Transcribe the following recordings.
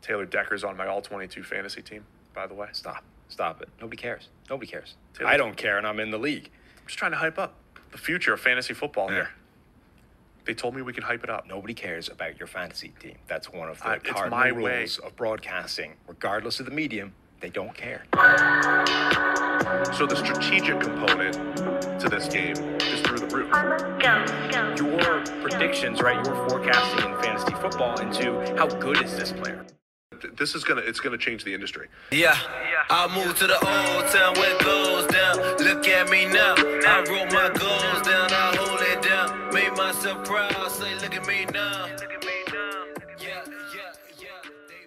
Taylor Decker's on my All-22 fantasy team, by the way. Stop it. Nobody cares. Taylor, I don't care, and I'm in the league. I'm just trying to hype up the future of fantasy football here. They told me we can hype it up. Nobody cares about your fantasy team. That's one of the It's cardinal my rules way. of broadcasting. Regardless of the medium, they don't care. So the strategic component to this game is through the roof. Your predictions, right? Your forecasting in fantasy football into how good is this player. It's gonna change the industry. Yeah, I moved to the old town where it goes down. Look at me now. I wrote my goals down. I hold it down. Made myself proud. Say, look at me now. Yeah. They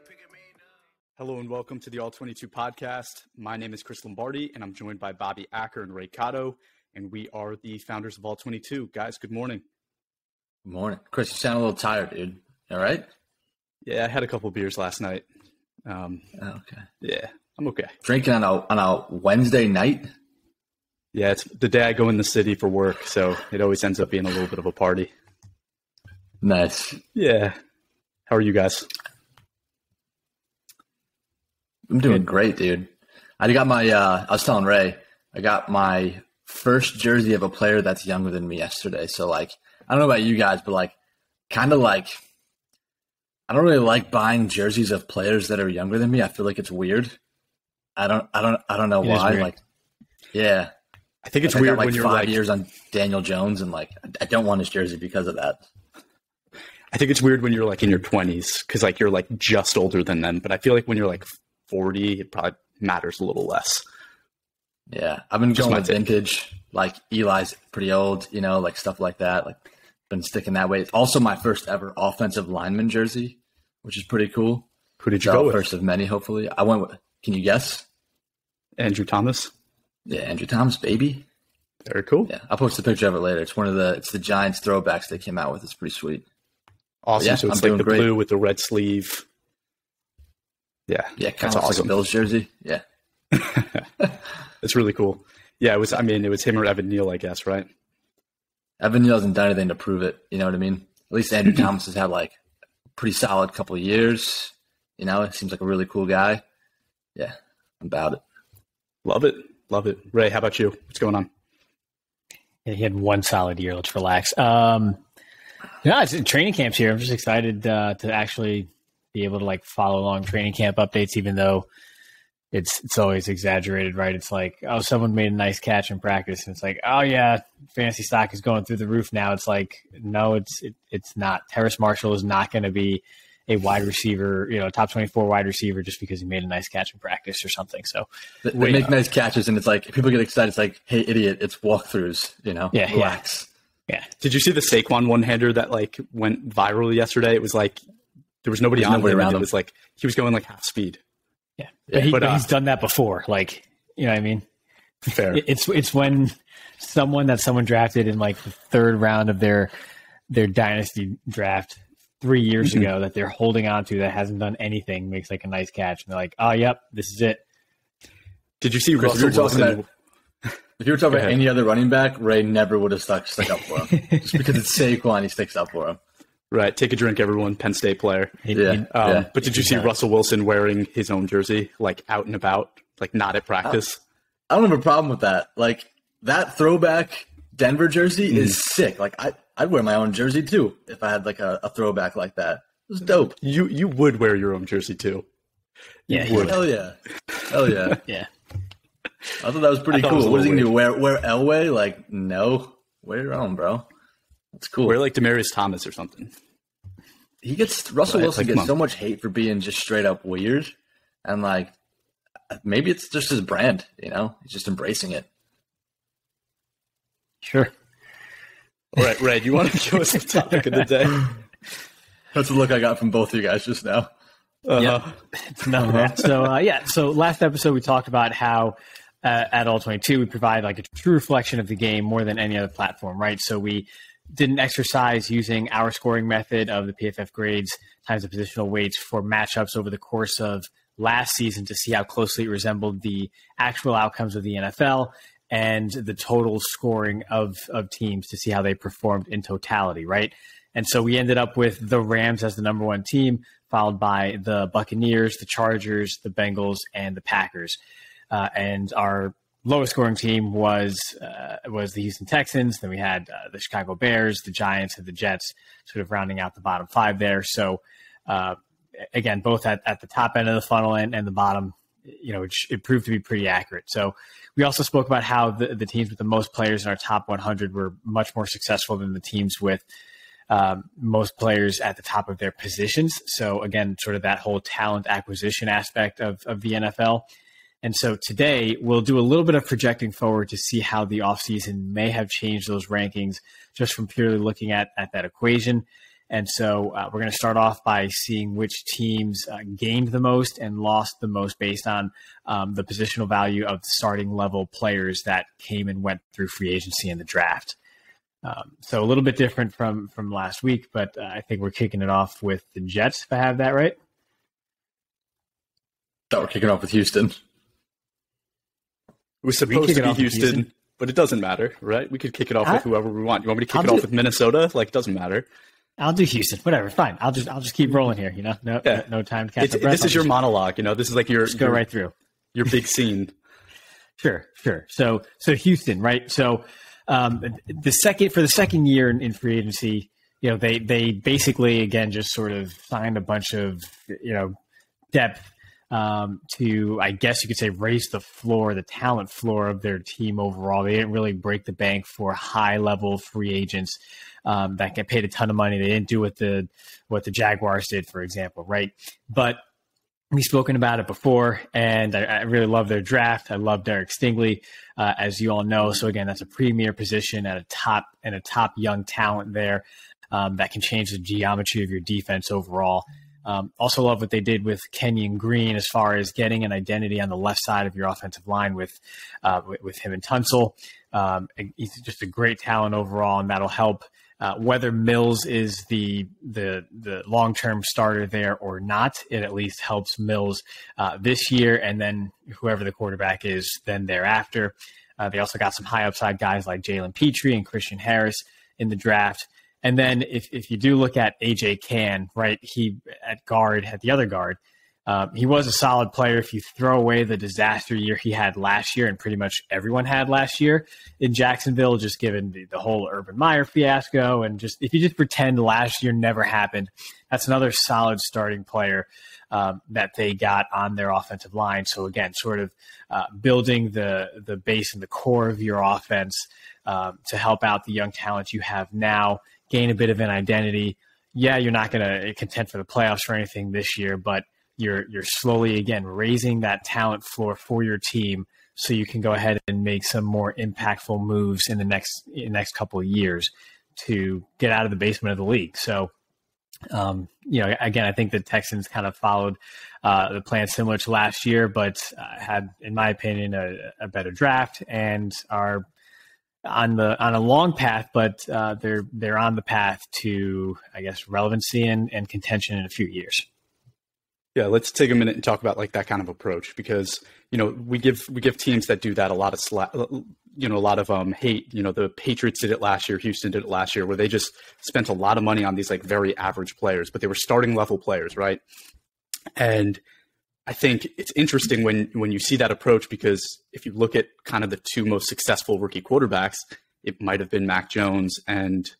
picking me now. Hello and welcome to the All-22 podcast. My name is Chris Lombardi, and I'm joined by Bobby Acker and Ray Cotto, and we are the founders of All-22. Guys, good morning. Good morning. Chris, you sound a little tired, dude. All right? Yeah, I had a couple beers last night. Okay. Yeah, I'm okay. Drinking on a Wednesday night? Yeah, it's the day I go in the city for work, so it always ends up being a little bit of a party. Nice. Yeah. How are you guys? I'm doing great, dude. I got my I was telling Ray, I got my first jersey of a player that's younger than me yesterday. So like, I don't know about you guys, but like kind of like I don't really like buying jerseys of players that are younger than me. I feel like it's weird. I don't know why. Like, yeah, I think it's weird got, when you're 5 years on Daniel Jones, and like I don't want his jersey because of that. I think it's weird when you're like in your 20s because like you're like just older than them. But I feel like when you're like 40, it probably matters a little less. Yeah, I've been going with vintage. Like Eli's pretty old, you know, like stuff like that. Like been sticking that way. It's also my first ever offensive lineman jersey, which is pretty cool. Who did you go with? First of many, hopefully. I went with, can you guess? Andrew Thomas. Yeah, Andrew Thomas, baby. Very cool. Yeah, I'll post a picture of it later. It's it's the Giants throwbacks they came out with. It's pretty sweet. Awesome. Yeah, so it's I'm like the doing great. blue with the red sleeve. Yeah. Yeah, kind that's of looks awesome. like a Bills jersey. Yeah. It's really cool. Yeah, it was him or Evan Neal, I guess, right? Evan Neal hasn't done anything to prove it. You know what I mean? At least Andrew Thomas has had like a pretty solid couple of years. You know, it seems like a really cool guy. Yeah, I'm about it. Love it. Love it. Ray, how about you? What's going on? Yeah, he had one solid year. Let's relax. It's training camps here. I'm just excited to actually be able to like follow along training camp updates, even though it's always exaggerated, right? It's like, oh, someone made a nice catch in practice, and it's like, oh yeah, fantasy stock is going through the roof now. It's like, no, it's not. Terrace Marshall is not going to be a wide receiver, top 24 wide receiver just because he made a nice catch in practice or something. So they make nice catches, and it's like people get excited. It's like, hey, idiot, it's walkthroughs. Yeah, relax. Yeah. Did you see the Saquon one-hander that like went viral yesterday? It was like there was nobody on him. around It him. was like he was going like half speed. Yeah, but he's done that before. Like, you know what I mean? Fair. It's when someone drafted in like the third round of their dynasty draft 3 years ago that they're holding on to that hasn't done anything makes like a nice catch. And they're like, oh, yep, this is it. Did you see Chris, Russell Wilson? If you were talking about any other running back, Ray never would have stuck up for him. Just because it's Saquon, he sticks up for him. Right. Take a drink, everyone. Penn State player. But did you see Russell Wilson wearing his own jersey, like out and about, like not at practice? I don't have a problem with that. Like that throwback Denver jersey is sick. Like I'd wear my own jersey too if I had like a throwback like that. It was dope. You would wear your own jersey too. Yeah. Hell yeah. Yeah. I thought that was pretty thought it was cool. a What is he little going to do? Wear Elway? Like, no. Wear your own, bro. That's cool. Wear like Demaryius Thomas or something. Russell Wilson like, gets so much hate for being just straight up weird. And like, maybe it's just his brand, He's just embracing it. Sure. All right, Ray, do you want to give us the topic of the day? That's the look I got from both of you guys just now. So last episode we talked about how at All-22 we provide like a true reflection of the game more than any other platform, right? So we did an exercise using our scoring method of the PFF grades times the positional weights for matchups over the course of last season to see how closely it resembled the actual outcomes of the NFL and the total scoring of teams to see how they performed in totality, right? And so we ended up with the Rams as the number one team, followed by the Buccaneers, the Chargers, the Bengals, and the Packers. And our lowest scoring team was the Houston Texans. Then we had the Chicago Bears, the Giants, and the Jets, sort of rounding out the bottom 5 there. So again, both at the top end of the funnel and the bottom, it proved to be pretty accurate. So we also spoke about how the teams with the most players in our top 100 were much more successful than the teams with most players at the top of their positions. So again, sort of that whole talent acquisition aspect of the NFL. And so today we'll do a little bit of projecting forward to see how the offseason may have changed those rankings just from purely looking at that equation. And so we're going to start off by seeing which teams gained the most and lost the most based on the positional value of starting level players that came and went through free agency and the draft. So a little bit different from last week, but I think we're kicking it off with the Jets, if I have that right. Thought we're kicking off with Houston. It was supposed to be Houston, but it doesn't matter, right? We could kick it off with whoever we want. You want me to kick it off with Minnesota? Like, it doesn't matter. I'll do Houston. Whatever, fine. I'll just keep rolling here. No time to catch up. This is your monologue. This is like your go right through your big scene. Sure. So Houston, right? So the second year in free agency, they basically again just sort of signed a bunch of depth to, I guess you could say, raise the talent floor of their team overall. They didn't really break the bank for high level free agents that get paid a ton of money. They didn't do what the Jaguars did, for example, right? But we've spoken about it before, and I really love their draft. I love Derek Stingley, as you all know. So again, that's a premier position at a top young talent there that can change the geometry of your defense overall. Also love what they did with Kenyon Green as far as getting an identity on the left side of your offensive line with him and Tunsil. He's just a great talent overall, and that'll help. Whether Mills is the long-term starter there or not, it at least helps Mills this year, and then whoever the quarterback is then thereafter. They also got some high upside guys like Jalen Petrie and Christian Harris in the draft. And then if you do look at A.J. Cann, right, he at the other guard, he was a solid player. If you throw away the disaster year he had last year, and pretty much everyone had last year in Jacksonville, just given the whole Urban Meyer fiasco, and just if you just pretend last year never happened, that's another solid starting player that they got on their offensive line. So again, sort of building the base and the core of your offense to help out the young talent you have now, gain a bit of an identity. Yeah, you're not going to contend for the playoffs or anything this year, but you're slowly, again, raising that talent floor for your team so you can go ahead and make some more impactful moves in the next couple of years to get out of the basement of the league. So, again, I think the Texans kind of followed the plan similar to last year, but had, in my opinion, a better draft and are on a long path, but they're on the path to, I guess, relevancy and contention in a few years. Yeah, let's take a minute and talk about like that kind of approach, because we give teams that do that a lot of hate. The Patriots did it last year, Houston did it last year, where they just spent a lot of money on these like very average players, but they were starting level players, right? And I think it's interesting when you see that approach, because if you look at kind of the two most successful rookie quarterbacks, it might have been Mac Jones and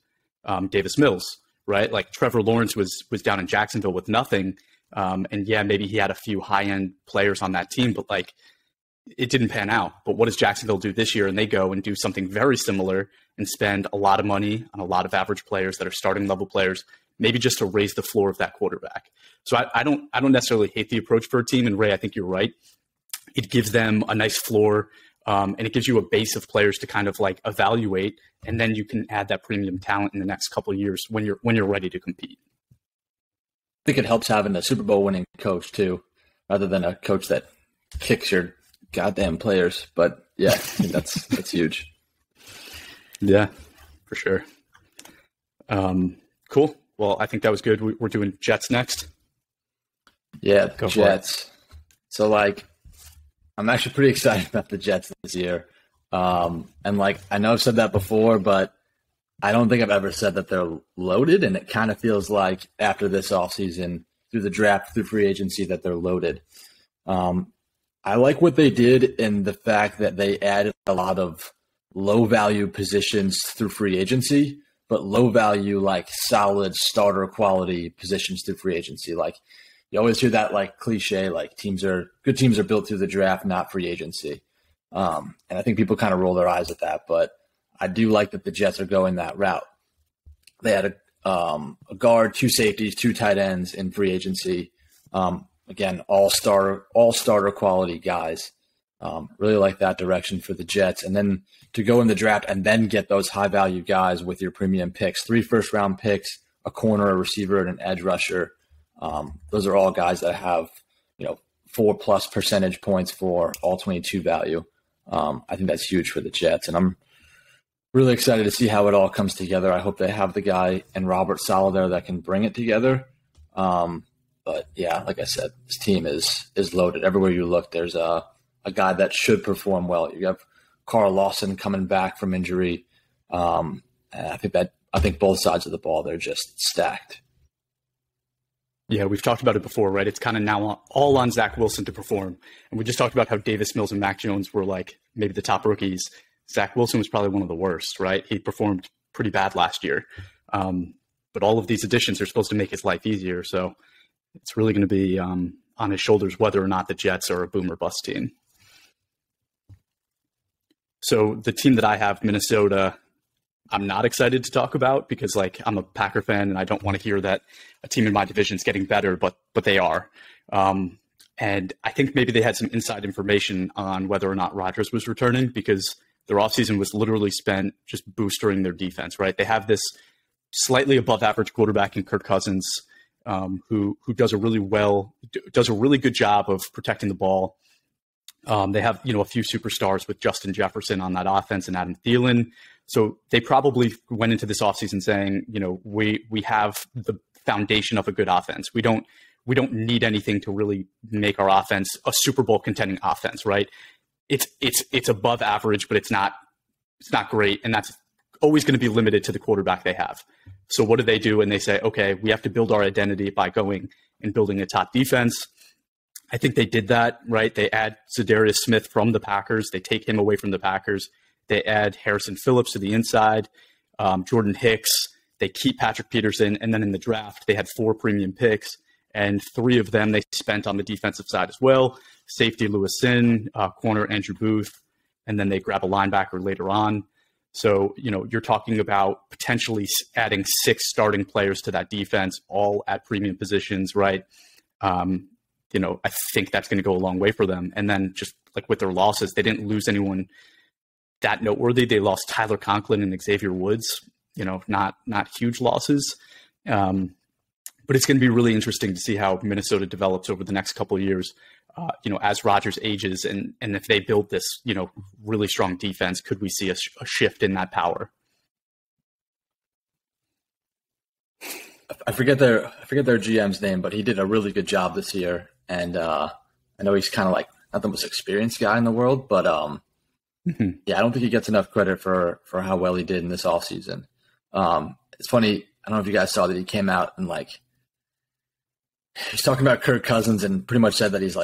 Davis Mills, right? Like Trevor Lawrence was down in Jacksonville with nothing. And yeah, maybe he had a few high-end players on that team, but like it didn't pan out. But what does Jacksonville do this year? And they go and do something very similar and spend a lot of money on a lot of average players that are starting level players, maybe just to raise the floor of that quarterback. So I don't necessarily hate the approach for a team. And Ray, I think you're right. It gives them a nice floor, and it gives you a base of players to kind of like evaluate, and then you can add that premium talent in the next couple of years when you're ready to compete. I think it helps having a Super Bowl winning coach too, rather than a coach that kicks your goddamn players. But yeah, I think that's huge. Yeah, for sure. Cool. Well, I think that was good. We're doing Jets next. Yeah, the Jets. So like, I'm actually pretty excited about the Jets this year. And like, I know I've said that before, but I don't think I've ever said that they're loaded, and it kind of feels like after this offseason, through the draft, through free agency, that they're loaded. I like what they did in the fact that they added a lot of low value positions through free agency, but low value, like solid starter quality positions through free agency. Like you always hear that like cliche, like good teams are built through the draft, not free agency. And I think people kind of roll their eyes at that, but I do like that the Jets are going that route. They had a guard, 2 safeties, 2 tight ends in free agency. Again, all starter quality guys. Really like that direction for the Jets. And then to go in the draft and then get those high value guys with your premium picks, 3 first-round picks, a corner, a receiver, and an edge rusher. Those are all guys that have, 4+ percentage points for all-22 value. I think that's huge for the Jets. And I'm really excited to see how it all comes together. I hope they have the guy in Robert Saleh there that can bring it together. But yeah, like I said, this team is loaded. Everywhere you look, there's a guy that should perform well. You have Carl Lawson coming back from injury. And I think both sides of the ball, they're just stacked. Yeah, we've talked about it before, right? It's kind of now all on Zach Wilson to perform. And we just talked about how Davis Mills and Mac Jones were like maybe the top rookies. Zach Wilson was probably one of the worst, right? He performed pretty bad last year. But all of these additions are supposed to make his life easier. So it's really going to be on his shoulders whether or not the Jets are a boom or bust team. So the team that I have, Minnesota, I'm not excited to talk about because I'm a Packer fan and I don't want to hear that a team in my division is getting better, but they are. And I think maybe they had some inside information on whether or not Rodgers was returning because their offseason was literally spent just boosting their defense, right? They have this slightly above average quarterback in Kirk Cousins, who does a really good job of protecting the ball. They have, a few superstars with Justin Jefferson on that offense and Adam Thielen. So they probably went into this offseason saying, we have the foundation of a good offense. We don't need anything to really make our offense a Super Bowl contending offense, right? It's above average, but it's not great. And that's always going to be limited to the quarterback they have. So what do? And they say, okay, we have to build our identity by going and building a top defense. I think they did that, right? They add Zadarius Smith from the Packers. They take him away from the Packers. They add Harrison Phillips to the inside, Jordan Hicks. They keep Patrick Peterson. And then in the draft, they had 4 premium picks, and 3 of them they spent on the defensive side as well. Safety Lewis Sin, corner Andrew Booth, and then they grab a linebacker later on. So, you're talking about potentially adding 6 starting players to that defense, all at premium positions, right? I think that's going to go a long way for them. And then just like with their losses, they didn't lose anyone that noteworthy. They lost Tyler Conklin and Xavier Woods, not huge losses. But it's going to be really interesting to see how Minnesota develops over the next couple of years, as Rodgers ages. And if they build this, really strong defense, could we see a shift in that power? I forget their GM's name, but he did a really good job this year. And I know he's kind of like not the most experienced guy in the world, but yeah, I don't think he gets enough credit for how well he did in this offseason. It's funny. I don't know if you guys saw that he came out and he's talking about Kirk Cousins and pretty much said that he's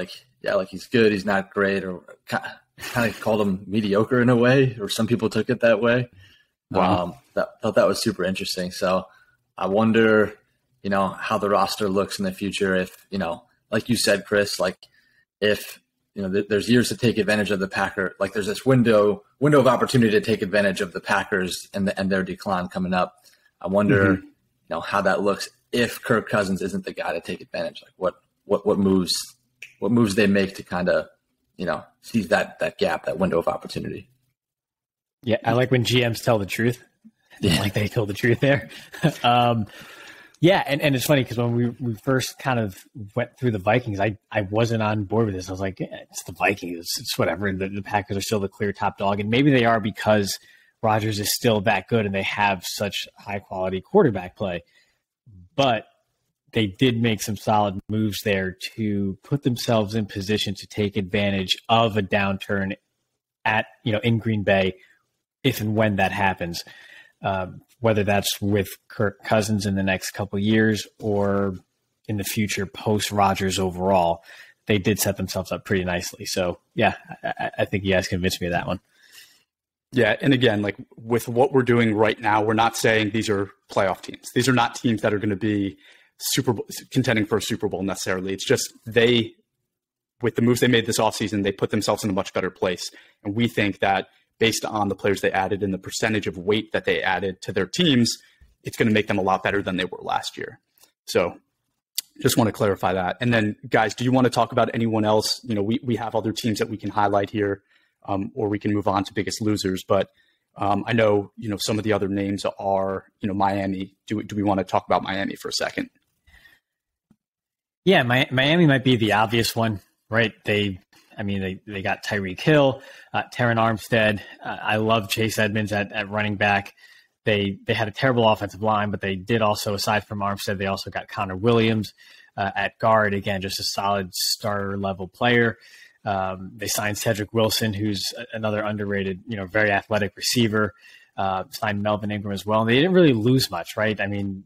he's good, he's not great, or kind of called him mediocre in a way, or some people took it that way. Wow. Thought that was super interesting. So I wonder, how the roster looks in the future if, like you said, Chris, if, there's years to take advantage of the Packer, there's this window of opportunity to take advantage of the Packers and their decline coming up. I wonder, how that looks if Kirk Cousins isn't the guy to take advantage. What moves they make to kind of, seize that gap, that window of opportunity. Yeah, I like when GMs tell the truth. Yeah. They told the truth there. Yeah, and it's funny because when we first kind of went through the Vikings, I wasn't on board with this. I was like, yeah, it's the Vikings, it's whatever. And the Packers are still the clear top dog, and maybe they are because Rodgers is still that good and they have such high quality quarterback play. But they did make some solid moves there to put themselves in position to take advantage of a downturn in Green Bay, if and when that happens. Whether that's with Kirk Cousins in the next couple of years or, in the future post Rodgers overall, they did set themselves up pretty nicely. So yeah, I think you guys convinced me of that one. Yeah, and again, like with what we're doing right now, we're not saying these are playoff teams. These are not teams that are going to be Super Bowl contending for a Super Bowl necessarily. It's just with the moves they made this offseason, they put themselves in a much better place. And we think that based on the players they added and the percentage of weight that they added to their teams, it's going to make them a lot better than they were last year. So just want to clarify that. And then, guys, do you want to talk about anyone else? We have other teams that we can highlight here. Or we can move on to biggest losers. But I know, some of the other names are, Miami. Do we want to talk about Miami for a second? Yeah, Miami might be the obvious one, right? They got Tyreek Hill, Terron Armstead. I love Chase Edmonds at running back. They had a terrible offensive line, but they did also, aside from Armstead, they also got Connor Williams at guard. Again, just a solid starter level player. They signed Cedric Wilson, who's another underrated, very athletic receiver. Signed Melvin Ingram as well. And they didn't really lose much, right? I mean,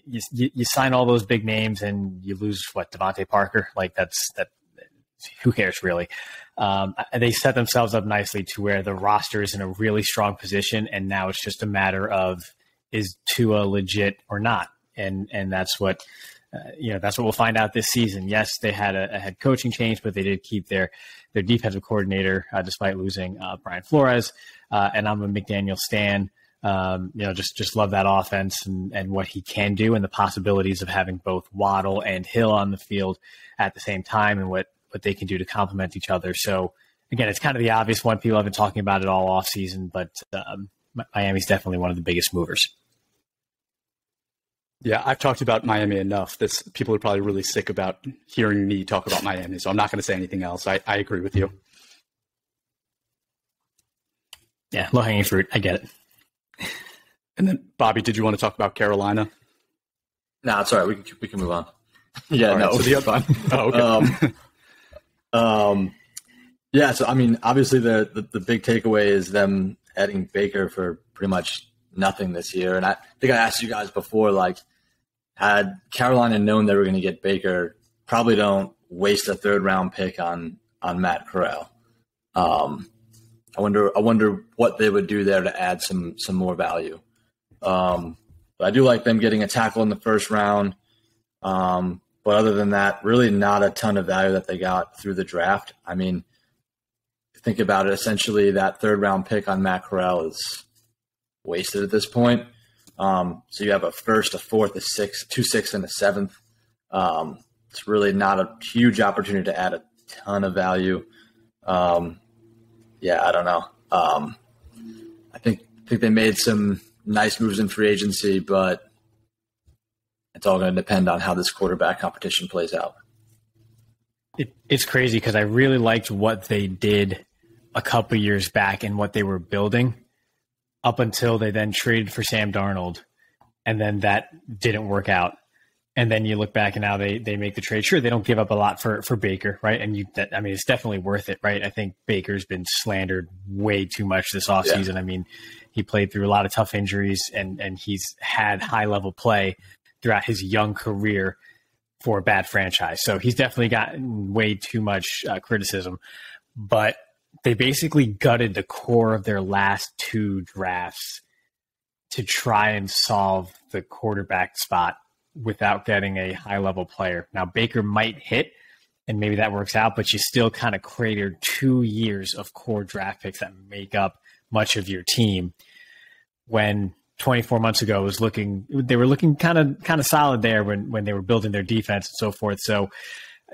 you sign all those big names and you lose Devontae Parker. Like that. Who cares really? They set themselves up nicely to where the roster is in a really strong position, and now it's just a matter of, is Tua legit or not? And that's what. That's what we'll find out this season. Yes, they had a head coaching change, but they did keep their defensive coordinator despite losing Brian Flores. And I'm a McDaniel stan. Just love that offense and what he can do, and the possibilities of having both Waddle and Hill on the field at the same time, and what they can do to complement each other. So again, it's kind of the obvious one. People have been talking about it all off season, but Miami's definitely one of the biggest movers. Yeah, I've talked about Miami enough. People are probably really sick about hearing me talk about Miami, so I'm not going to say anything else. I agree with you. Yeah, low-hanging fruit. I get it. And then, Bobby, did you want to talk about Carolina? No, it's all right. We can move on. Yeah, no, so the other fine. Oh, okay. Yeah, so I mean, obviously the big takeaway is them adding Baker for pretty much nothing this year. And I think I asked you guys before, like, had Carolina known they were going to get Baker, probably don't waste a third-round pick on Matt Corral. I wonder what they would do there to add some more value. But I do like them getting a tackle in the first round. But other than that, really not a ton of value that they got through the draft. I mean, think about it. Essentially, that third-round pick on Matt Corral is wasted at this point. So you have a first, a fourth, a sixth, 2 6, and a seventh. It's really not a huge opportunity to add a ton of value. Yeah, I don't know. I think they made some nice moves in free agency, but it's all going to depend on how this quarterback competition plays out. It's crazy because I really liked what they did a couple years back and what they were building up until they then traded for Sam Darnold, and then that didn't work out. And then you look back and now they make the trade. Sure, they don't give up a lot for Baker, right? And it's definitely worth it, right? I think Baker's been slandered way too much this offseason. Yeah. I mean, he played through a lot of tough injuries and he's had high-level play throughout his young career for a bad franchise. So he's definitely gotten way too much criticism. But they basically gutted the core of their last 2 drafts to try and solve the quarterback spot without getting a high-level player. Now, Baker might hit, and maybe that works out, but you still kind of cratered 2 years of core draft picks that make up much of your team. When 24 months ago they were looking kind of solid there when they were building their defense and so forth. So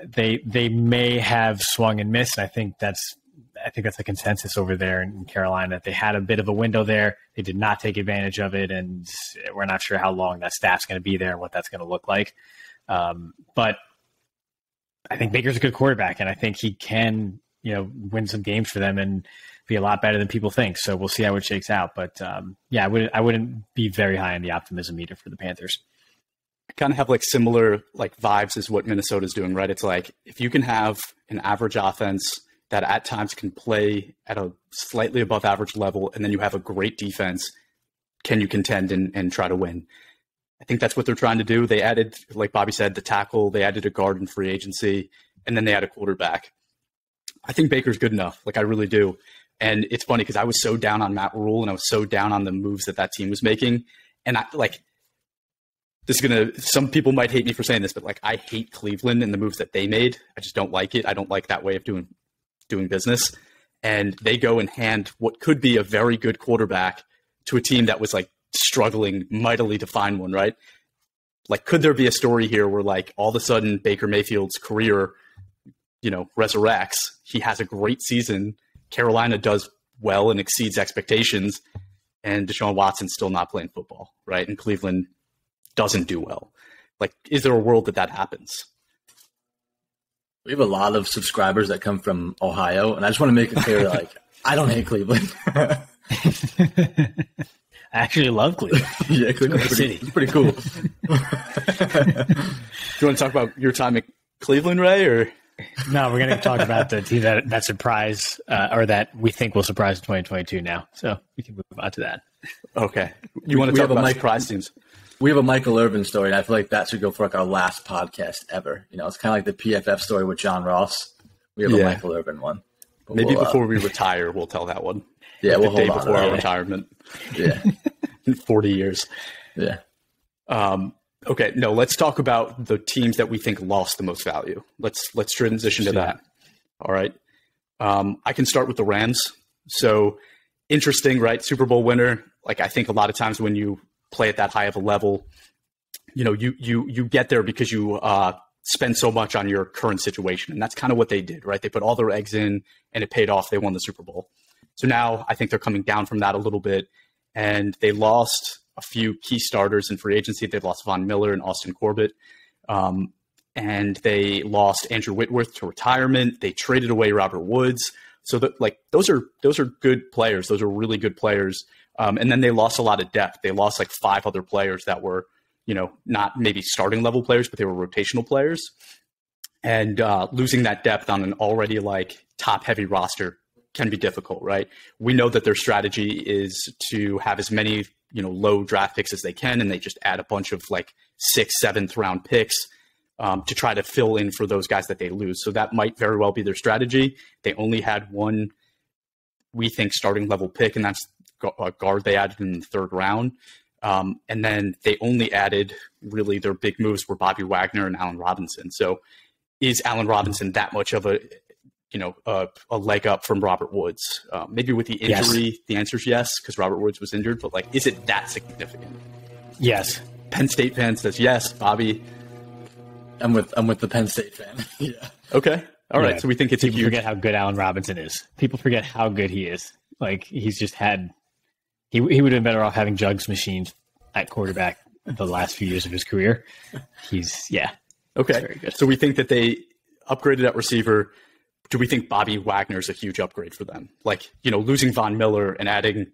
they may have swung and missed. And I think that's a consensus over there in Carolina, that they had a bit of a window there. They did not take advantage of it, and we're not sure how long that staff's going to be there and what that's going to look like. But I think Baker's a good quarterback, and I think he can, win some games for them and be a lot better than people think. So we'll see how it shakes out. But I wouldn't be very high on the optimism meter for the Panthers. I kind of have similar vibes as what Minnesota's doing, right? It's like, if you can have an average offense that at times can play at a slightly above average level, and then you have a great defense, can you contend and try to win? I think that's what they're trying to do. They added, like Bobby said, the tackle. They added a guard in free agency, and then they had a quarterback. I think Baker's good enough. Like, I really do. And it's funny because I was so down on Matt Rule and I was so down on the moves that team was making. And some people might hate me for saying this, but like, I hate Cleveland and the moves that they made. I just don't like it. I don't like that way of doing business. And they go and hand what could be a very good quarterback to a team that was like struggling mightily to find one, right? Like, could there be a story here where like all of a sudden Baker Mayfield's career, resurrects? He has a great season. Carolina does well and exceeds expectations, and Deshaun Watson's still not playing football, right? And Cleveland doesn't do well. Like, is there a world that happens? We have a lot of subscribers that come from Ohio, and I just want to make it clear, like, I don't hate Cleveland. I actually love Cleveland. Yeah, Cleveland's it's pretty cool. Do you want to talk about your time at Cleveland, Ray, or? No, we're going to talk about the team that surprised or that we think will surprise in 2022 now. So we can move on to that. Okay. You want to talk about surprise teams? We have a Michael Irvin story, and I feel like that should go for like our last podcast ever. It's kind of like the PFF story with John Ross. We have a Michael Irvin one. But maybe before we retire, we'll tell that one. Yeah, like we'll the day hold before on our retirement. Yeah. In 40 years. Yeah. Okay, no, let's talk about the teams that we think lost the most value. Let's transition to that. All right. I can start with the Rams. So interesting, right? Super Bowl winner. Like, I think a lot of times when you play at that high of a level, you get there because you spend so much on your current situation. And that's kind of what they did, right? They put all their eggs in and it paid off. They won the Super Bowl. So now I think they're coming down from that a little bit, and they lost a few key starters in free agency. They've lost Von Miller and Austin Corbett. And they lost Andrew Whitworth to retirement. They traded away Robert Woods. So those are good players. Those are really good players. And then they lost a lot of depth. They lost like 5 other players that were, not maybe starting level players, but they were rotational players. And losing that depth on an already like top heavy roster can be difficult, right? We know that their strategy is to have as many, low draft picks as they can, and they just add a bunch of like 6th, 7th round picks to try to fill in for those guys that they lose. So that might very well be their strategy. They only had one, we think, starting level pick, and that's a guard they added in the 3rd round. And then they only added, really, their big moves were Bobby Wagner and Allen Robinson. So is Allen Robinson that much of a leg up from Robert Woods? Maybe with the injury, yes. The answer is yes, because Robert Woods was injured, but like, is it that significant? Yes. Penn State fan says yes. Bobby? I'm with the Penn State fan. Yeah. Okay. All right. So we think it's People forget how good Allen Robinson is. People forget how good he is. Like, he's just had, he would have been better off having jugs machines at quarterback the last few years of his career. Okay. Very good. So we think that they upgraded at receiver. Do we think Bobby Wagner is a huge upgrade for them? Like, losing Von Miller and adding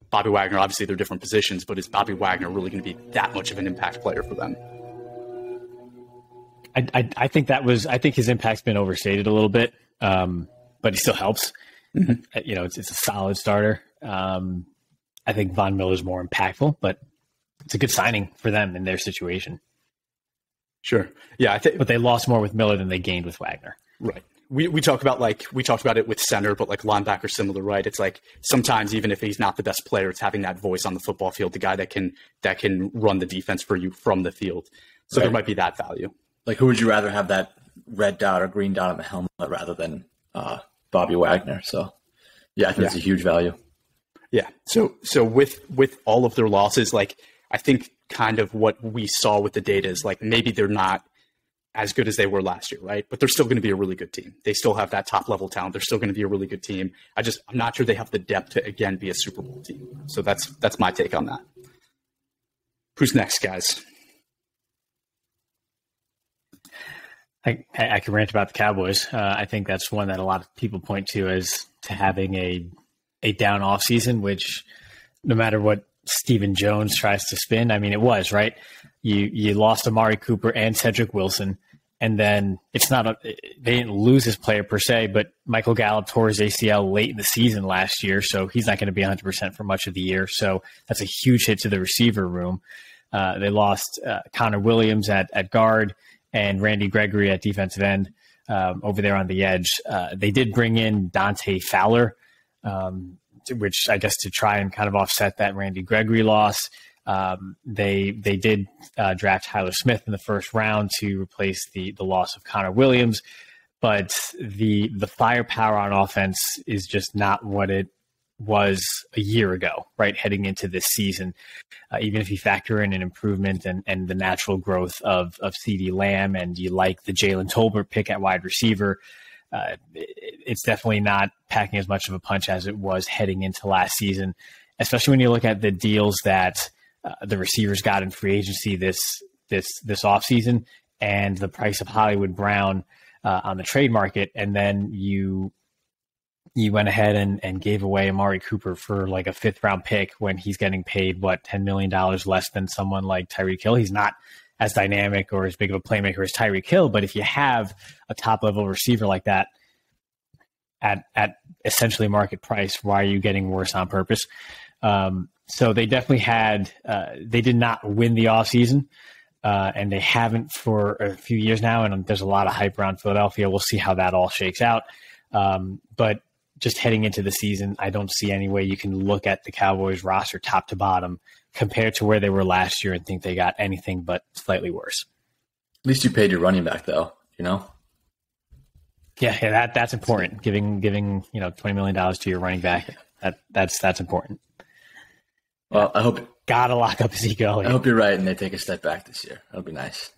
Bobby Wagner, obviously they're different positions, but is Bobby Wagner really going to be that much of an impact player for them? I think his impact's been overstated a little bit, but he still helps. Mm-hmm. It's a solid starter. I think Von Miller's more impactful, but it's a good signing for them in their situation. Sure. Yeah. But they lost more with Miller than they gained with Wagner. Right. We talked about it with center, but like linebacker similar, right? It's like sometimes even if he's not the best player, it's having that voice on the football field, the guy that can run the defense for you from the field. So There might be that value. Like, who would you rather have that red dot or green dot on the helmet rather than Bobby Wagner? So yeah, I think it's a huge value. Yeah. So with all of their losses, like, I think kind of what we saw with the data is like, maybe they're not as good as they were last year, right? But they're still going to be a really good team. They still have that top level talent. They're still going to be a really good team. I'm not sure they have the depth to, again, be a Super Bowl team. So that's my take on that. Who's next, guys? I can rant about the Cowboys. I think that's one that a lot of people point to as to having a down off season, which no matter what Stephen Jones tries to spin, I mean, it was, right? You lost Amari Cooper and Cedric Wilson, and then they didn't lose his player per se, but Michael Gallup tore his ACL late in the season last year, so he's not going to be 100% for much of the year. So that's a huge hit to the receiver room. They lost Connor Williams at guard and Randy Gregory at defensive end over there on the edge. They did bring in Dante Fowler, which I guess to try and kind of offset that Randy Gregory loss. They did draft Tyler Smith in the first round to replace the loss of Connor Williams, but the firepower on offense is just not what it was a year ago, right? Heading into this season, even if you factor in an improvement and the natural growth of CeeDee Lamb, and you like the Jalen Tolbert pick at wide receiver, it's definitely not packing as much of a punch as it was heading into last season, especially when you look at the deals that the receivers got in free agency this offseason and the price of Hollywood Brown on the trade market. And then you went ahead and gave away Amari Cooper for like a 5th round pick when he's getting paid, $10 million less than someone like Tyreek Hill. He's not as dynamic or as big of a playmaker as Tyreek Hill, but if you have a top level receiver like that at essentially market price, why are you getting worse on purpose? So they definitely had, they did not win the offseason, and they haven't for a few years now. And there's a lot of hype around Philadelphia. We'll see how that all shakes out. But just heading into the season, I don't see any way you can look at the Cowboys roster top to bottom compared to where they were last year and think they got anything but slightly worse. At least you paid your running back, though, you know? Yeah, that's important. Giving $20 million to your running back, that's important. Well, I hope gotta lock up Ezekiel. I hope you're right, and they take a step back this year. That'll be nice.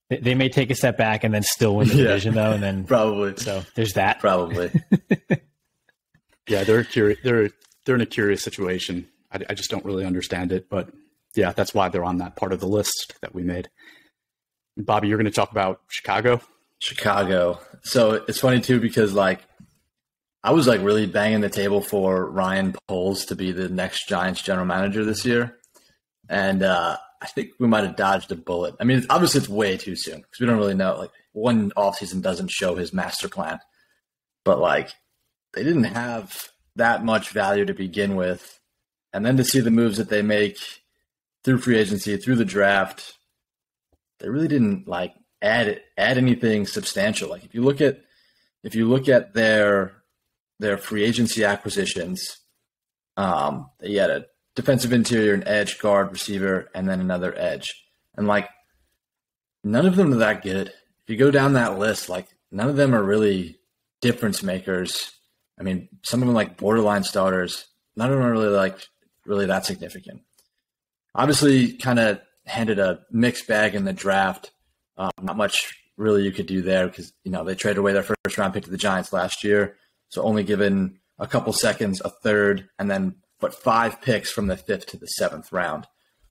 They may take a step back and then still win the division, though, and then probably. So there's that. Probably. Yeah, they're in a curious situation. I just don't really understand it, but yeah, that's why they're on that part of the list that we made. Bobby, you're going to talk about Chicago. So it's funny too because I was really banging the table for Ryan Poles to be the next Giants general manager this year. And I think we might have dodged a bullet. I mean, obviously it's way too soon because we don't really know. One offseason doesn't show his master plan. But they didn't have that much value to begin with. And then to see the moves that they make through free agency, through the draft, they really didn't add anything substantial. If you look at their free agency acquisitions, they had a defensive interior, an edge, guard, receiver, and then another edge. And none of them are that good. If you go down that list, none of them are really difference makers. I mean, some of them borderline starters. None of them are really that significant. Obviously, kind of handed a mixed bag in the draft. Not much really you could do there because they traded away their first round pick to the Giants last year. So only given a couple seconds, a third, and then 5 picks from the 5th to the 7th round.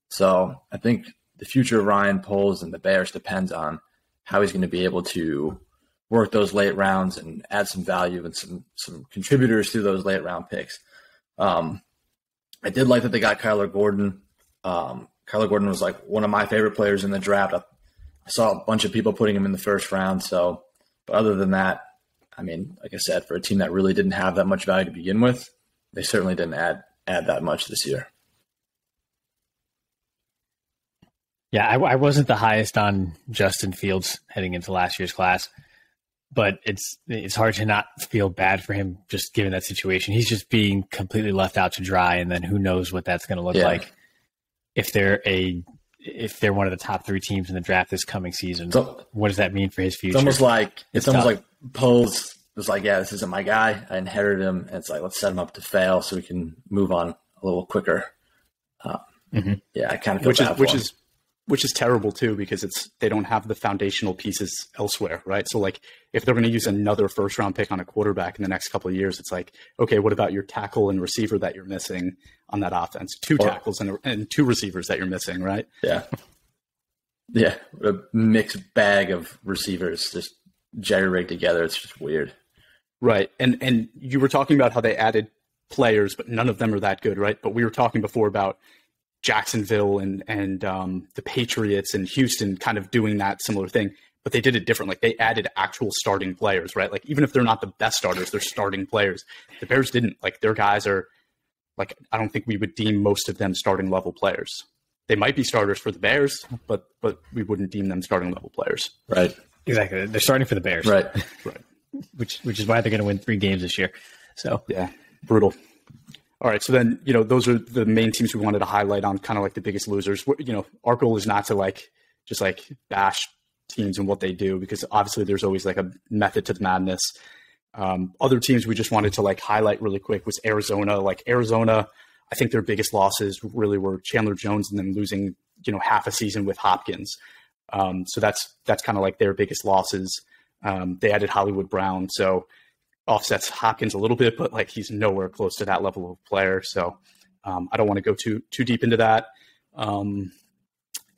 So I think the future of Ryan Poles and the Bears depends on how he's going to be able to work those late rounds and add some value and some contributors through those late round picks. I did like that they got Kyler Gordon. Kyler Gordon was one of my favorite players in the draft. I saw a bunch of people putting him in the first round. So, but other than that, I mean, like I said, for a team that really didn't have that much value to begin with, they certainly didn't add that much this year. Yeah, I wasn't the highest on Justin Fields heading into last year's class, but it's hard to not feel bad for him just given that situation. He's just being completely left out to dry, and then who knows what that's going to look like if they're one of the top 3 teams in the draft this coming season. So, what does that mean for his future? It's almost like Poles was this isn't my guy. I inherited him. And it's let's set him up to fail so we can move on a little quicker. Yeah, I kind of feel bad for him. Which is terrible too, because they don't have the foundational pieces elsewhere, right? So if they're going to use another first round pick on a quarterback in the next couple of years, it's okay, what about your tackle and receiver that you're missing on that offense? 2 tackles and 2 receivers that you're missing, right? Yeah. Yeah. A mixed bag of receivers just jerry-rigged together. It's just weird. Right. And you were talking about how they added players, but none of them are that good, right? But we were talking before about Jacksonville and the Patriots and Houston kind of doing that similar thing, but they did it different. They added actual starting players, right? Even if they're not the best starters, they're starting players. The Bears didn't. Their guys are I don't think we would deem most of them starting level players. they might be starters for the Bears, but we wouldn't deem them starting level players. Right. Exactly. They're starting for the Bears. Right. Right. Which is why they're going to win 3 games this year. So yeah, brutal. All right. So then, those are the main teams we wanted to highlight on kind of like the biggest losers. Our goal is not to just bash teams and what they do, because obviously there's always like a method to the madness. Other teams we just wanted to highlight really quick was Arizona. Arizona, I think their biggest losses really were Chandler Jones and then losing, half a season with Hopkins. So that's kind of their biggest losses. They added Hollywood Brown, so offsets Hopkins a little bit, but he's nowhere close to that level of player. So I don't want to go too deep into that.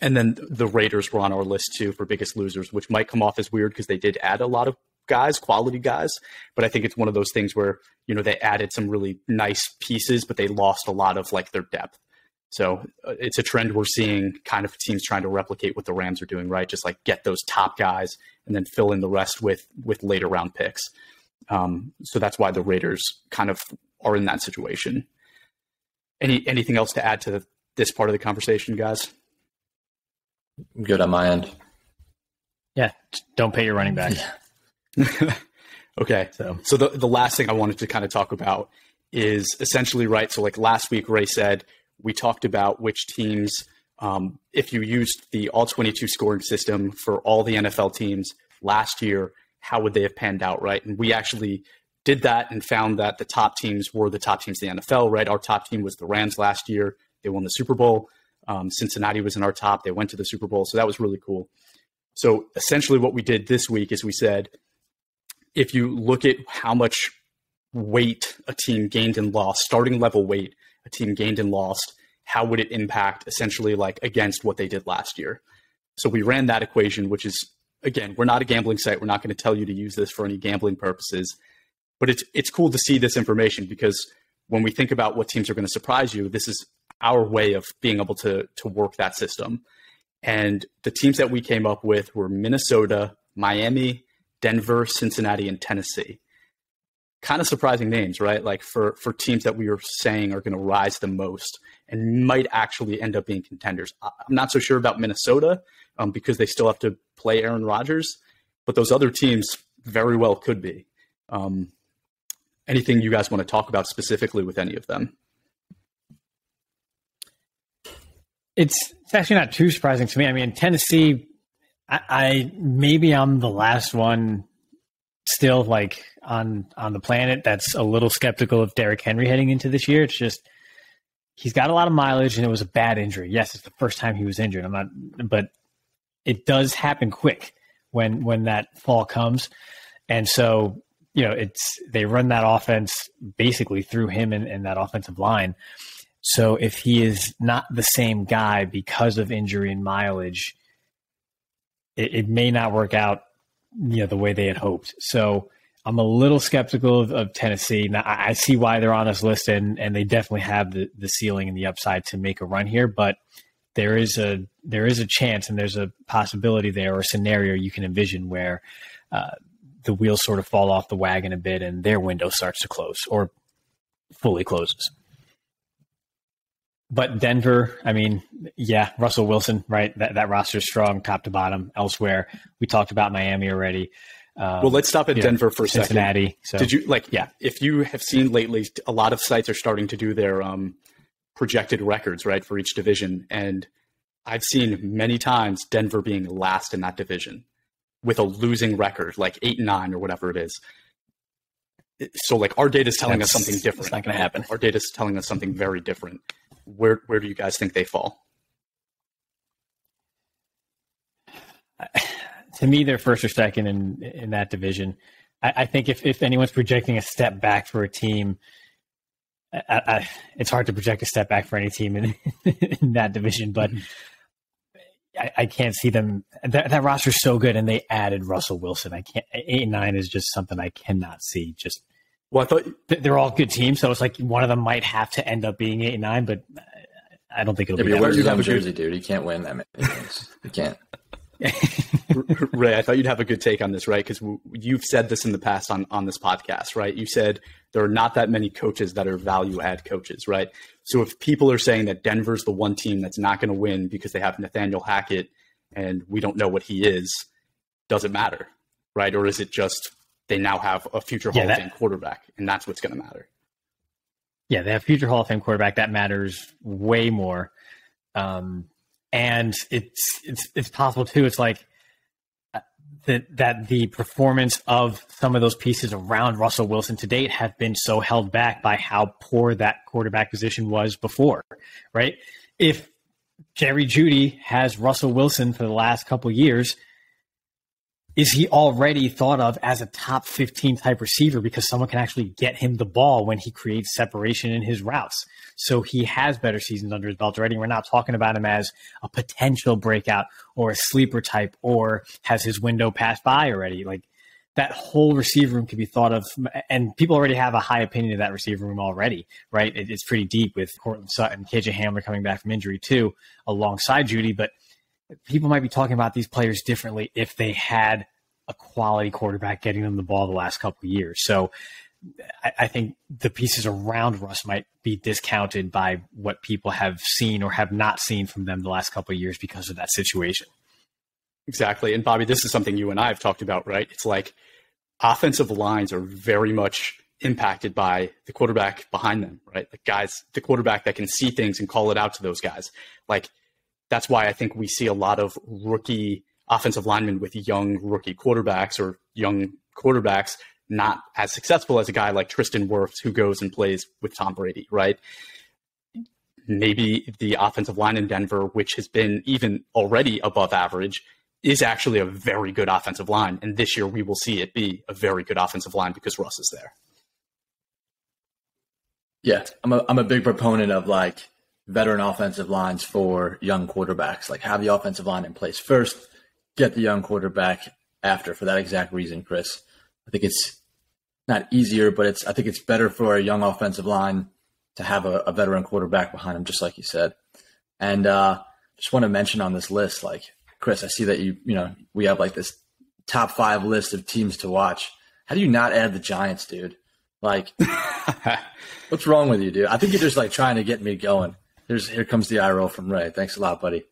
And then the Raiders were on our list too for biggest losers, which might come off as weird because they did add a lot of guys, quality guys. But I think it's one of those things where, they added some really nice pieces, but they lost a lot of their depth. So it's a trend we're seeing, kind of teams trying to replicate what the Rams are doing, right? Just get those top guys and then fill in the rest with later round picks. So that's why the Raiders kind of are in that situation. Anything else to add to this part of the conversation, guys? I'm good on my end. Yeah, don't pay your running back. Okay. So the last thing I wanted to kind of talk about is essentially, right, so last week Ray said we talked about which teams, if you used the All-22 scoring system for all the NFL teams last year, how would they have panned out, right? And we actually did that and found that the top teams were the top teams in the NFL, right? Our top team was the Rams last year. They won the Super Bowl. Cincinnati was in our top. They went to the Super Bowl. So that was really cool. So essentially what we did this week is we said, if you look at how much weight a team gained and lost, starting level weight a team gained and lost, how would it impact essentially against what they did last year? So we ran that equation, which is, again, we're not a gambling site. We're not going to tell you to use this for any gambling purposes, but it's cool to see this information, because when we think about what teams are going to surprise you, this is our way of being able to work that system. And the teams that we came up with were Minnesota, Miami, Denver, Cincinnati, and Tennessee. Kind of surprising names, right? For teams that we were saying are going to rise the most and might actually end up being contenders. I'm not so sure about Minnesota because they still have to play Aaron Rodgers, but those other teams very well could be. Anything you guys want to talk about specifically with any of them? It's actually not too surprising to me. I mean, Tennessee, I maybe I'm the last one still on the planet that's a little skeptical of Derrick Henry heading into this year. It's just he's got a lot of mileage and it was a bad injury. Yes, it's the first time he was injured. But it does happen quick when that fall comes. And so, they run that offense basically through him and that offensive line. So if he is not the same guy because of injury and mileage, it may not work out, the way they had hoped. So I'm a little skeptical of Tennessee. Now I see why they're on this list, and they definitely have the ceiling and the upside to make a run here. But there is a chance, and there's a possibility there, or a scenario you can envision where the wheels sort of fall off the wagon a bit, and their window starts to close or fully closes. But Denver, I mean, yeah, Russell Wilson, right? That roster's strong top to bottom. Elsewhere, we talked about Miami already. Well, let's stop at Denver for a Cincinnati. second. So. Did you if you have seen lately, a lot of sites are starting to do their projected records, right, for each division. And I've seen many times Denver being last in that division with a losing record, 8-9 or whatever it is. So our data is telling us something different. It's not going to happen. Our data is telling us something very different. Where do you guys think they fall? To me, they're first or second in that division. I think if anyone's projecting a step back for a team, it's hard to project a step back for any team in that division. But I can't see them. That roster's so good, and they added Russell Wilson. I can't. 8-9 is just something I cannot see. Just. Well, I thought they're all good teams, so it's one of them might have to end up being 8-9, but I don't think it'll be. You're wearing your jersey, dude. You can't win that many games. You can't. Ray, I thought you'd have a good take on this, right? Because you've said this in the past on this podcast, right? You said there are not that many coaches that are value add coaches, right? So if people are saying that Denver's the one team that's not going to win because they have Nathaniel Hackett and we don't know what he is, does it matter, right? Or is it just they now have a future Hall of Fame quarterback, and that's what's going to matter? Yeah, they have future Hall of Fame quarterback. That matters way more. And it's possible too. It's like that the performance of some of those pieces around Russell Wilson to date have been so held back by how poor that quarterback position was before, right? If Jerry Jeudy has Russell Wilson for the last couple of years, is he already thought of as a top 15 type receiver because someone can actually get him the ball when he creates separation in his routes? So he has better seasons under his belt already. We're not talking about him as a potential breakout or a sleeper type or has his window passed by already. Like, that whole receiver room could be thought of, and people already have a high opinion of that receiver room already, right? It's pretty deep with Cortland Sutton, KJ Hamler coming back from injury too, alongside Jeudy, but people might be talking about these players differently if they had a quality quarterback getting them the ball the last couple of years. So I think the pieces around Russ might be discounted by what people have seen or have not seen from them the last couple of years because of that situation. Exactly. And Bobby, this is something you and I have talked about, right? It's like offensive lines are very much impacted by the quarterback behind them, right? Like guys, the quarterback that can see things and call it out to those guys. Like, that's why I think we see a lot of rookie offensive linemen with young rookie quarterbacks or young quarterbacks not as successful as a guy like Tristan Wirfs who goes and plays with Tom Brady, right? Maybe the offensive line in Denver, which has been even already above average, is actually a very good offensive line. And this year we will see it be a very good offensive line because Russ is there. Yeah, I'm a big proponent of like veteran offensive lines for young quarterbacks. Like, have the offensive line in place first, get the young quarterback after, for that exact reason, Chris. I think it's not easier, but I think it's better for a young offensive line to have a veteran quarterback behind him, just like you said. And just want to mention on this list, like, Chris, I see that we have like this top 5 list of teams to watch. How do you not add the Giants, dude? Like, what's wrong with you, dude? I think you're just like trying to get me going. Here comes the eye roll from Ray. Thanks a lot, buddy.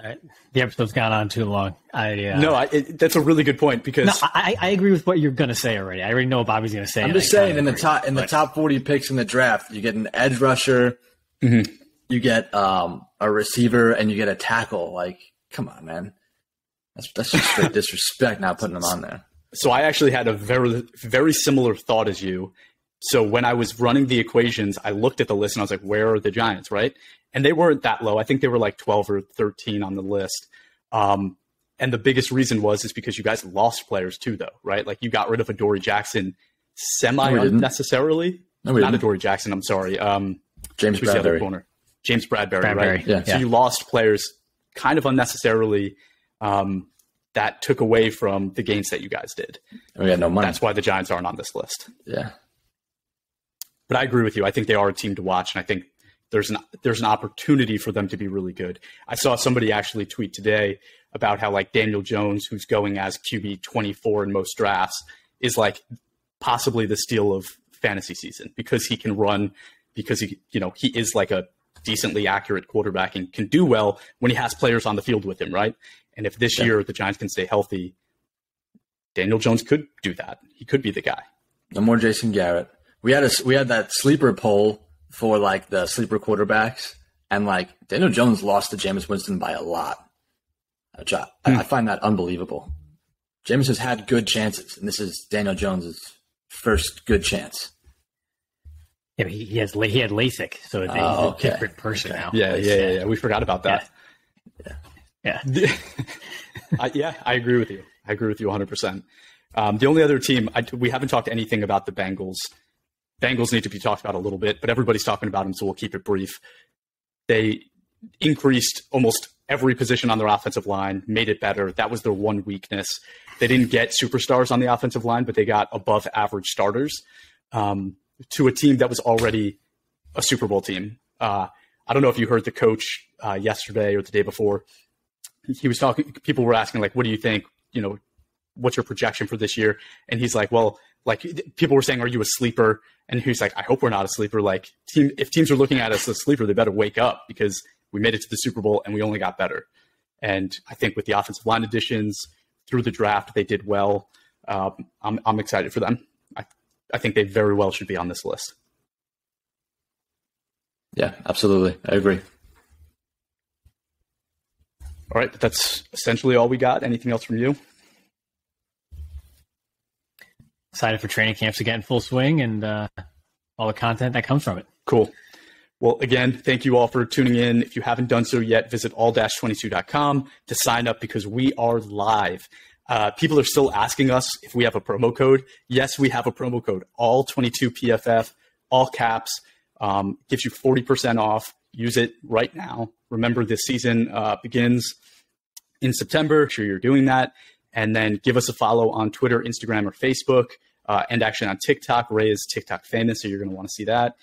All right. The episode's gone on too long. That's a really good point because I agree with what you're going to say already. I already know what Bobby's going to say. I'm just saying in the top 40 picks in the draft, you get an edge rusher, you get a receiver, and you get a tackle. Like, come on, man. That's just straight disrespect not putting them on there. So I actually had a very, very similar thought as you. So when I was running the equations, I looked at the list and I was like, where are the Giants, right? And they weren't that low. I think they were like 12 or 13 on the list. And the biggest reason is because you guys lost players too, though, right? Like, you got rid of Adoree Jackson semi-unnecessarily. Not Adoree Jackson, I'm sorry. James Bradbury. James Bradbury, right? Yeah. So you lost players kind of unnecessarily that took away from the gains that you guys did. We had no money. That's why the Giants aren't on this list. Yeah. But I agree with you. I think they are a team to watch, and I think there's an opportunity for them to be really good. I saw somebody actually tweet today about how, like, Daniel Jones, who's going as QB 24 in most drafts, is like possibly the steal of fantasy season because he can run, because he is like a decently accurate quarterback and can do well when he has players on the field with him, right? And if this year the Giants can stay healthy, Daniel Jones could do that. He could be the guy. No more Jason Garrett. We had that sleeper poll for like the sleeper quarterbacks, and like Daniel Jones lost to Jameis Winston by a lot. I find that unbelievable. Jameis has had good chances, and this is Daniel Jones's first good chance. Yeah, but he had LASIK, so he's a different person now. Yeah. We forgot about that. Yeah. I agree with you. I agree with you 100%. The only other team, we haven't talked anything about the Bengals. Bengals need to be talked about a little bit, but everybody's talking about them, so we'll keep it brief. They increased almost every position on their offensive line, made it better. That was their one weakness. They didn't get superstars on the offensive line, but they got above average starters to a team that was already a Super Bowl team. I don't know if you heard the coach yesterday or the day before. He was talking, people were asking, like, what do you think, what's your projection for this year? And he's like, well, like people were saying, are you a sleeper? And he's like, I hope we're not a sleeper. Like if teams are looking at us as a sleeper, they better wake up because we made it to the Super Bowl and we only got better. And I think with the offensive line additions through the draft, they did well. I'm excited for them. I think they very well should be on this list. Yeah, absolutely. I agree. All right, but that's essentially all we got. Anything else from you? Excited for training camps to get in full swing and all the content that comes from it. Cool. Well, again, thank you all for tuning in. If you haven't done so yet, visit all-22.com to sign up because we are live. People are still asking us if we have a promo code. Yes, we have a promo code, all22PFF, all caps, gives you 40% off. Use it right now. Remember, this season begins in September. Make sure you're doing that. And then give us a follow on Twitter, Instagram, or Facebook, and actually on TikTok. Ray is TikTok famous, so you're going to want to see that.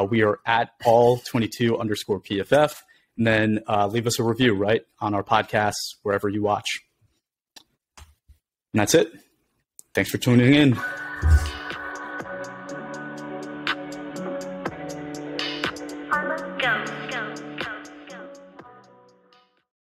We are at all22_PFF. And then leave us a review, right, on our podcasts, wherever you watch. And that's it. Thanks for tuning in. Go.